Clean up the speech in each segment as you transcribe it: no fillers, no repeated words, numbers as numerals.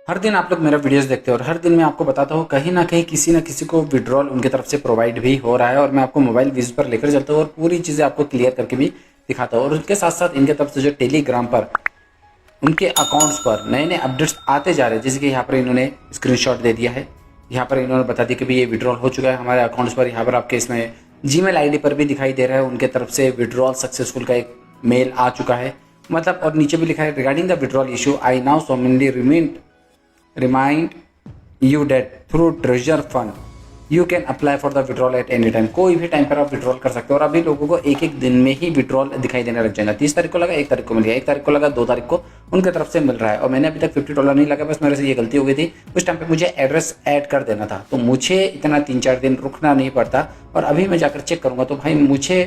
हर दिन आप लोग मेरा वीडियोस देखते हो और हर दिन मैं आपको बताता हूँ कहीं ना कहीं किसी ना किसी को विड्रॉल उनकी तरफ से प्रोवाइड भी हो रहा है और मैं आपको मोबाइल व्यूज पर लेकर चलता हूँ और पूरी चीज़ें आपको क्लियर करके भी दिखाता हूँ। और उसके साथ साथ इनके तरफ से जो टेलीग्राम पर उनके अकाउंट्स पर नए नए अपडेट्स आते जा रहे हैं, जैसे कि यहाँ पर इन्होंने स्क्रीनशॉट दे दिया है। यहाँ पर इन्होंने बता दिया कि भाई ये विड्रॉल हो चुका है हमारे अकाउंट्स पर। यहाँ पर आपके इसमें जीमेल आईडी पर भी दिखाई दे रहा है उनके तरफ से विड्रॉल सक्सेसफुल का एक मेल आ चुका है, मतलब। और नीचे भी लिखा है regarding the withdrawal issue I now solemnly remind you that through treasure fund you can apply for the withdrawal at any time. कोई भी टाइम पर आप विड्रॉल कर सकते हो और अभी लोगों को एक एक दिन में ही विड्रॉल दिखाई देने लग जाएगा। 30 तारीख को लगा, 1 तारीख को मिल गया, 1 तारीख को लगा, 2 तारीख को उनकी तरफ से मिल रहा है। और मैंने अभी तक $50 नहीं लगा, बस मेरे से ये गलती हो गई थी। उस टाइम पे मुझे एड्रेस ऐड कर देना था, तो मुझे इतना 3-4 दिन रुकना नहीं पड़ता। और अभी मैं जाकर चेक करूँगा तो भाई मुझे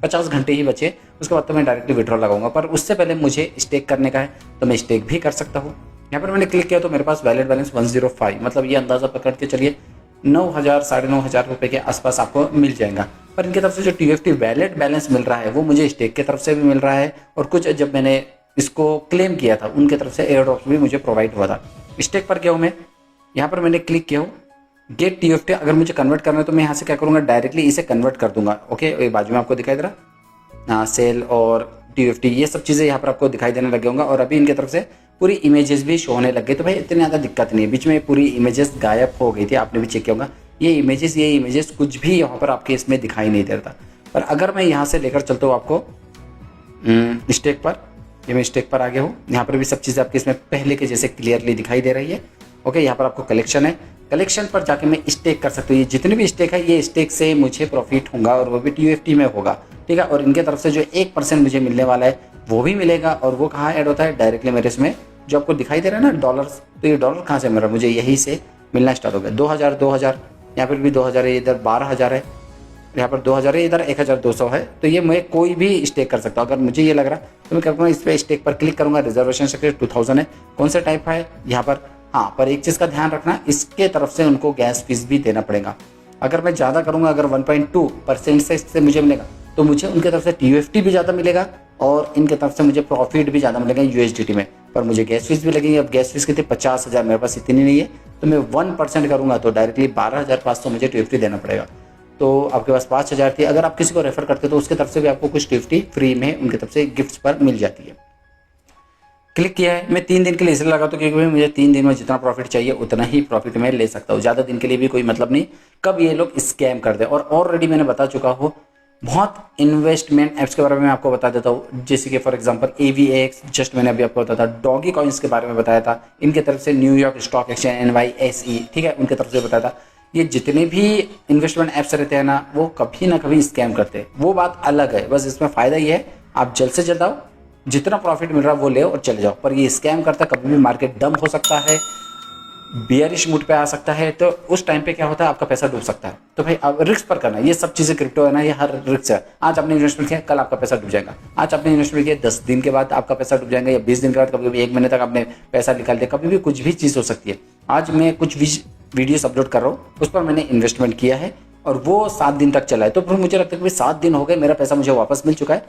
50 घंटे ही बचे, उसके बाद तो मैं डायरेक्टली विड्रॉल लगाऊंगा। पर उससे पहले मुझे स्टेक करने का है तो मैं स्टेक भी कर सकता हूँ। यहाँ पर मैंने क्लिक किया तो मेरे पास वैलिड बैलेंस 105, मतलब ये अंदाजा पकड़ के चलिए 9,000 साढ़े 9,000 रुपये के आसपास आपको मिल जाएगा। पर इनकी तरफ से जो TFT वैलिड बैलेंस मिल रहा है वो मुझे स्टेक की तरफ से भी मिल रहा है और कुछ जब मैंने इसको क्लेम किया था उनके तरफ से एयर ड्रॉप्स भी मुझे प्रोवाइड हुआ था। स्टेक पर क्या हूँ मैं, यहाँ पर मैंने क्लिक किया हूँ गेट TFT। अगर मुझे कन्वर्ट करना है तो मैं यहाँ से क्या करूँगा, डायरेक्टली इसे कन्वर्ट कर दूंगा। ओके, ये बाजू में आपको दिखाई दे रहा, हाँ, सेल और TFT ये सब चीज़ें यहाँ पर आपको दिखाई देने लगे होंगे। और अभी इनकी तरफ से पूरी इमेजेस भी शो होने लग गई, तो भाई इतनी ज़्यादा दिक्कत नहीं है। बीच में पूरी इमेजेस गायब हो गई थी, आपने भी चेक किया होगा। ये इमेजेस कुछ भी यहाँ पर आपके इसमें दिखाई नहीं देता। पर अगर मैं यहाँ से लेकर चलता हूँ आपको स्टेक पर, ये मैं स्टेक पर आ गया हूँ। यहाँ पर भी सब चीज़ें आपके इसमें पहले के जैसे क्लियरली दिखाई दे रही है। ओके, यहाँ पर आपको कलेक्शन है, कलेक्शन पर जाके मैं स्टेक कर सकता हूँ। ये जितने भी स्टेक है ये स्टेक से मुझे प्रॉफिट होगा और वो भी TFT में होगा, ठीक है। और इनके तरफ से जो 1% मुझे मिलने वाला है वो भी मिलेगा। और वो कहाँ ऐड होता है, डायरेक्टली मेरे इसमें जो आपको दिखाई दे रहा है ना डॉलर्स, तो ये डॉलर कहाँ से मिल रहा है, मुझे यहीं से मिलना स्टार्ट हो गया। 2,000 यहाँ पर भी 2,000 है, इधर 12,000 है, यहाँ पर 2,000 है, इधर 1,200 है। तो ये मैं कोई भी स्टेक कर सकता हूँ। अगर मुझे ये लग रहा तो मैं क्या करूँगा, इस पर स्टेक पर क्लिक करूँगा। रिजर्वेशन सेक्रेट 2000 है, कौन सा टाइप है यहाँ पर, हाँ। पर एक चीज़ का ध्यान रखना, इसके तरफ से उनको गैस फीस भी देना पड़ेगा। अगर मैं ज़्यादा करूँगा, अगर 1.2% से इससे मुझे मिलेगा तो मुझे उनके तरफ से TFT भी ज़्यादा मिलेगा और इनके तरफ से मुझे प्रॉफिट भी ज़्यादा मिलेगा USDT में। पर मुझे गैस फीस भी लगेगी। अब गैस फीस कितनी, 50,000, मेरे पास इतनी नहीं है, तो मैं 1% करूँगा तो डायरेक्टली 12,500 मुझे TFT देना पड़ेगा। तो आपके पास 5,000 थी। अगर आप किसी को रेफर करते हो तो उसके तरफ से भी आपको कुछ TFT फ्री में उनकी तरफ से गिफ्ट्स पर मिल जाती है। क्लिक किया है, मैं 3 दिन के लिए इसलिए लगा तो क्योंकि मुझे 3 दिन में जितना प्रॉफिट चाहिए उतना ही प्रॉफिट मैं ले सकता हूँ। ज़्यादा दिन के लिए भी कोई मतलब नहीं, कब ये लोग स्कैम कर दे। और ऑलरेडी मैंने बता चुका हूँ बहुत इन्वेस्टमेंट ऐप्स के बारे में आपको बता देता हूँ, जैसे कि फॉर एग्जांपल AVX, जस्ट मैंने अभी आपको बताया था। डॉगी कॉइन्स के बारे में बताया था, इनके तरफ से न्यूयॉर्क स्टॉक एक्सचेंज NYSE, ठीक है, उनके तरफ से बताया था। ये जितने भी इन्वेस्टमेंट ऐप्स रहते हैं ना, वो कभी ना कभी स्कैम करते हैं, वो बात अलग है। बस इसमें फ़ायदा ये है आप जल्द से जल्द आओ, जितना प्रॉफिट मिल रहा है वो ले और चले जाओ। पर ये स्कैम करता, कभी भी मार्केट डंप हो सकता है, बियरिश मूड पे आ सकता है, तो उस टाइम पे क्या होता है, आपका पैसा डूब सकता है। तो भाई अब रिस्क पर करना, ये सब चीज़ें क्रिप्टो है ना, ये हर रिस्क है। आज आपने इन्वेस्टमेंट किया, कल आपका पैसा डूब जाएगा। आज आपने इन्वेस्टमेंट किया, 10 दिन के बाद आपका पैसा डूब जाएगा, या 20 दिन के बाद, कभी कभी 1 महीने तक आपने पैसा निकाल दिया, कभी भी कुछ भी चीज़ हो सकती है। आज मैं कुछ वीडियोस अपलोड कर रहा हूँ, उस पर मैंने इन्वेस्टमेंट किया है और वो 7 दिन तक चला है। तो फिर मुझे लगता है कि 7 दिन हो गए, मेरा पैसा मुझे वापस मिल चुका है,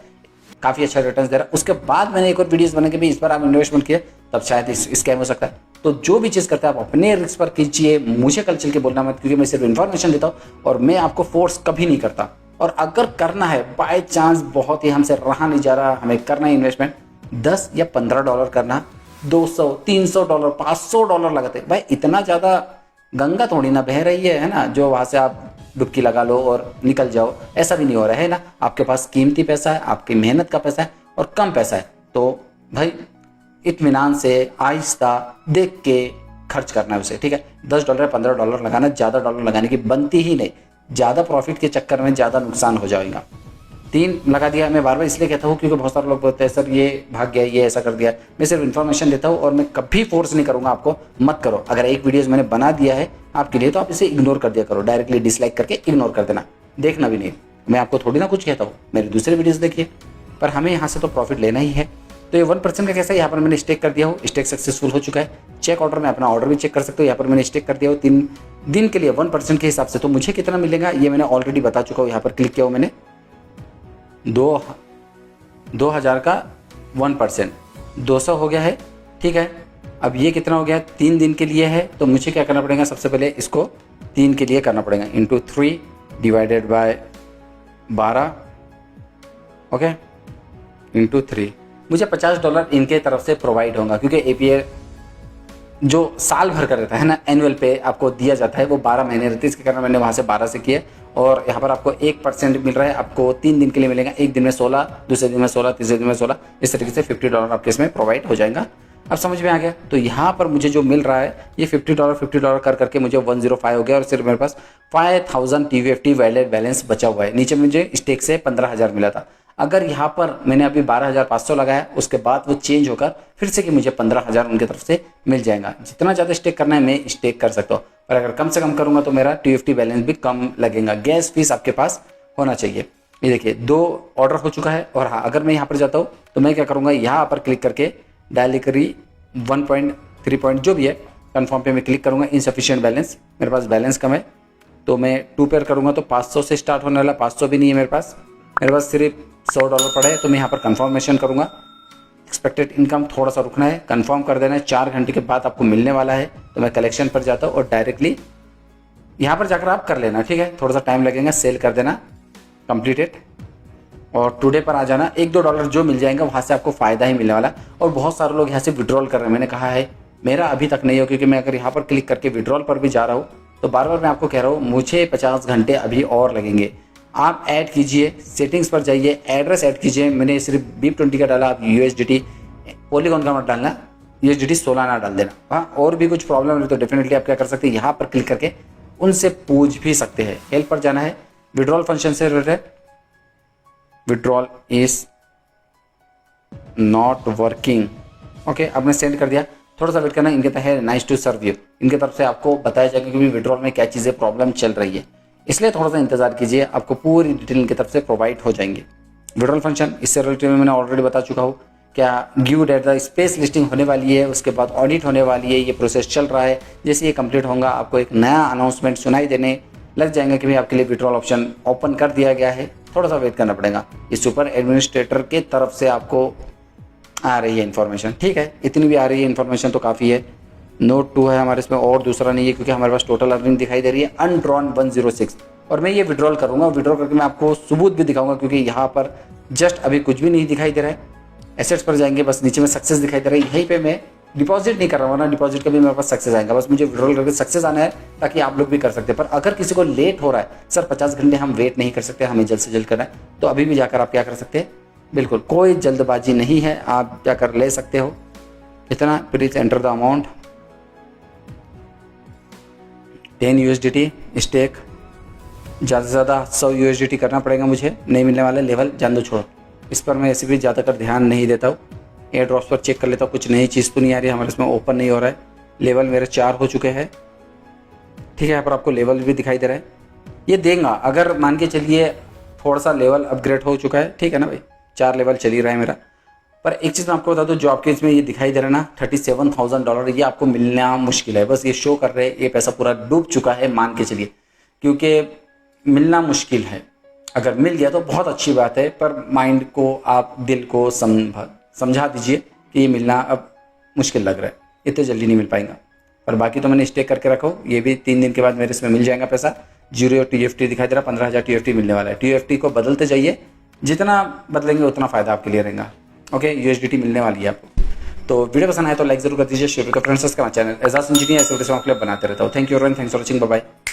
काफ़ी अच्छा रिटर्न दे रहा है। उसके बाद मैंने एक और वीडियोस बना के भी इस पर आप इन्वेस्टमेंट किए, तब शायद स्कैम हो सकता है। तो जो भी चीज़ करते हैं आप अपने रिस्क पर कीजिए, मुझे कल चल के बोलना मत, क्योंकि मैं सिर्फ इन्फॉर्मेशन देता हूँ और मैं आपको फोर्स कभी नहीं करता। और अगर करना है बाय चांस, बहुत ही हमसे रहा नहीं जा रहा, हमें करना है इन्वेस्टमेंट, 10 या $15 करना, $200, $300, $500 लगाते, भाई इतना ज़्यादा गंगा थोड़ी ना बह रही है ना, जो वहाँ से आप डुबकी लगा लो और निकल जाओ, ऐसा भी नहीं हो रहा है ना। आपके पास कीमती पैसा है, आपकी मेहनत का पैसा है और कम पैसा है, तो भाई इत्मीनान से आहिस्ता देख के खर्च करना है उसे, ठीक है। $10 $15 लगाना, ज़्यादा डॉलर लगाने की बनती ही नहीं। ज़्यादा प्रॉफिट के चक्कर में ज़्यादा नुकसान हो जाएगा। 3 लगा दिया। मैं बार बार इसलिए कहता हूँ क्योंकि बहुत सारे लोग बोलते हैं सर ये भाग गया, ये ऐसा कर दिया। मैं सिर्फ इन्फॉर्मेशन देता हूँ और मैं कभी फोर्स नहीं करूँगा आपको मत करो। अगर एक वीडियोज़ मैंने बना दिया है आपके लिए तो आप इसे इग्नोर कर दिया करो, डायरेक्टली डिसलाइक करके इग्नोर कर देना, देखना भी नहीं। मैं आपको थोड़ी ना कुछ कहता हूँ, मेरे दूसरे वीडियोज़ देखिए। पर हमें यहाँ से तो प्रॉफिट लेना ही है। तो ये 1% का कैसा है, यहाँ पर मैंने स्टेक कर दिया हूँ, स्टेक सक्सेसफुल हो चुका है। चेक ऑर्डर में अपना ऑर्डर भी चेक कर सकते हो। यहाँ पर मैंने स्टेक कर दिया हूँ 3 दिन के लिए 1% के हिसाब से। तो मुझे कितना मिलेगा ये मैंने ऑलरेडी बता चुका हूँ। यहाँ पर क्लिक किया हूँ मैंने, 2,000 का 1%, 200 हो गया है, ठीक है। अब ये कितना हो गया, 3 दिन के लिए है, तो मुझे क्या करना पड़ेगा, सबसे पहले इसको 3 के लिए करना पड़ेगा, into 3 divided by 12, okay, into 3। मुझे $50 इनके तरफ से प्रोवाइड होगा, क्योंकि API जो साल भर का रहता है ना, एनुअल पे आपको दिया जाता है, वो 12 महीने रहते हैं। इसके कारण मैंने वहाँ से 12 से किए, और यहाँ पर आपको 1% मिल रहा है, आपको 3 दिन के लिए मिलेगा। एक दिन में 16, दूसरे दिन में 16, तीसरे दिन में 16, इस तरीके से $50 आपके इसमें प्रोवाइड हो जाएगा। अब समझ में आ गया। तो यहाँ पर मुझे जो मिल रहा है ये $50 कर करके मुझे 105 हो गया, और सिर्फ मेरे पास 5000 TUFT वैलिड बैलेंस बचा हुआ है। नीचे मुझे स्टेक से 15,000 मिला था। अगर यहाँ पर मैंने अभी 12,500 लगाया, उसके बाद वो चेंज होकर फिर से कि मुझे 15,000 उनकी तरफ से मिल जाएगा। जितना ज़्यादा स्टेक करना है मैं स्टेक कर सकता हूँ, पर अगर कम से कम करूँगा तो मेरा TUFT बैलेंस भी कम लगेगा। गैस फीस आपके पास होना चाहिए। ये देखिए 2 ऑर्डर हो चुका है। और हाँ, अगर मैं यहाँ पर जाता हूँ तो मैं क्या करूँगा, यहाँ पर क्लिक करके डायरेक्टली 1.3 जो भी है कन्फर्म पे मैं क्लिक करूँगा। इनसफिशिएंट बैलेंस, मेरे पास बैलेंस कम है, तो मैं 2 पेयर करूँगा तो 500 से स्टार्ट होने वाला, 500 भी नहीं है मेरे पास सिर्फ $100 पड़े है। तो मैं यहाँ पर कंफर्मेशन करूँगा। एक्सपेक्टेड इनकम थोड़ा सा रुकना है, कंफर्म कर देना है, 4 घंटे के बाद आपको मिलने वाला है। तो मैं कलेक्शन पर जाता हूँ और डायरेक्टली यहाँ पर जाकर आप कर लेना, ठीक है। थोड़ा सा टाइम लगेगा, सेल कर देना, कंप्लीटेड, और टुडे पर आ जाना। $1-2 जो मिल जाएगा वहाँ से आपको फ़ायदा ही मिलने वाला। और बहुत सारे लोग यहाँ से विड्रॉल कर रहे हैं, मैंने कहा है मेरा अभी तक नहीं हो, क्योंकि मैं अगर यहाँ पर क्लिक करके विड्रॉल पर भी जा रहा हूँ तो बार बार मैं आपको कह रहा हूँ मुझे 50 घंटे अभी और लगेंगे। आप ऐड कीजिए, सेटिंग्स पर जाइए, एड्रेस ऐड कीजिए। मैंने सिर्फ BIP20 का डाला, आप USDT पॉलीगॉन का मत डालना, USDT सोलाना डाल देना। हाँ, और भी कुछ प्रॉब्लम है तो डेफिनेटली आप क्या कर सकते हैं, यहाँ पर क्लिक करके उनसे पूछ भी सकते हैं। हेल्प पर जाना है, विड्रॉल फंक्शन से related, withdrawal is not working, okay, आपने सेंड कर दिया। थोड़ा सा वेट करना, इनके तरह है नाइस टू सर्व यू, इनके तरफ से आपको बताया जाएगा कि विड्रॉल में क्या चीज़ें प्रॉब्लम चल रही है, इसलिए थोड़ा सा इंतजार कीजिए, आपको पूरी डिटेल इनकी तरफ से प्रोवाइड हो जाएंगे। विड्रॉल फंक्शन इससे रिलेटेड में मैंने ऑलरेडी बता चुका हूँ। क्या गिव डेटा स्पेस लिस्टिंग होने वाली है, उसके बाद ऑडिट होने वाली है, ये प्रोसेस चल रहा है। जैसे ये कंप्लीट होगा आपको एक नया अनाउंसमेंट सुनाई देने लग जाएंगे कि भाई आपके लिए विड्रॉल ऑप्शन ओपन कर दिया गया है। थोड़ा सा वेट करना पड़ेगा, ये सुपर एडमिनिस्ट्रेटर के तरफ से आपको आ रही है इन्फॉर्मेशन, ठीक है। इतनी भी आ रही है इन्फॉर्मेशन तो काफ़ी है। नोट 2 है हमारे इसमें, और दूसरा नहीं है, क्योंकि हमारे पास टोटल अर्निंग दिखाई दे रही है अनड्रॉन 106। और मैं ये विड्रॉल करूँगा, विड्रॉल करके मैं आपको सबूत भी दिखाऊंगा, क्योंकि यहाँ पर जस्ट अभी कुछ भी नहीं दिखाई दे रहा है। एसेट्स पर जाएंगे, बस नीचे में सक्सेस दिखाई दे रहा है, यहीं पे मैं डिपॉजिट नहीं कर रहा हूँ ना, डिपॉजिट का भी मेरे पास सक्सेस आएगा। बस मुझे विड्रॉल करके सक्सेस आना है, ताकि आप लोग भी कर सकते हैं। पर अगर किसी को लेट हो रहा है, सर 50 घंटे हम वेट नहीं कर सकते, हमें जल्द से जल्द करना है, तो अभी भी जाकर आप क्या कर सकते हैं, बिल्कुल कोई जल्दबाजी नहीं है, आप जाकर ले सकते हो। इतना please enter the amount 10 USDT stake, ज़्यादा से ज़्यादा 100 USDT करना पड़ेगा मुझे, नहीं मिलने वाला लेवल जान दो, छोड़ो। इस पर मैं ऐसे भी ज़्यादातर ध्यान नहीं देता हूँ। एयर ड्रॉप्स पर चेक कर लेता हूँ, कुछ नई चीज़ तो नहीं आ रही हमारे इसमें, ओपन नहीं हो रहा है। लेवल मेरे 4 हो चुके हैं, ठीक है। यहाँ पर आपको लेवल भी दिखाई दे रहा है, ये देगा अगर मान के चलिए थोड़ा सा लेवल अपग्रेड हो चुका है, ठीक है ना भाई, 4 लेवल चल ही रहा है मेरा। पर एक चीज़ मैं आपको बता दूं, जो आपके इसमें ये दिखाई दे रहा है ना $37,000, ये आपको मिलना मुश्किल है। बस ये शो कर रहे हैं ये पैसा पूरा डूब चुका है, मान के चलिए, क्योंकि मिलना मुश्किल है। अगर मिल गया तो बहुत अच्छी बात है, पर माइंड को आप, दिल को समझा दीजिए कि ये मिलना अब मुश्किल लग रहा है, इतने जल्दी नहीं मिल पाएगा। पर बाकी तो मैंने स्टेक करके रखा हूँ, ये भी 3 दिन के बाद मेरे इसमें मिल जाएगा पैसा। 0 TUFT दिखाई दे रहा, 15,000 TUFT मिलने वाला है। TUFT को बदलते जाइए, जितना बदलेंगे उतना फ़ायदा आपके लिए रहेगा, ओके। USDT मिलने वाली है आपको। तो वीडियो पसंद आए तो लाइक जरूर कर दीजिए, शेयर कर फ्रेंड्स का चैनल एजाज इंजीनियर ऐसे वीडियो बनाते रहता हूँ। Thank you everyone, thanks for watching, bye bye.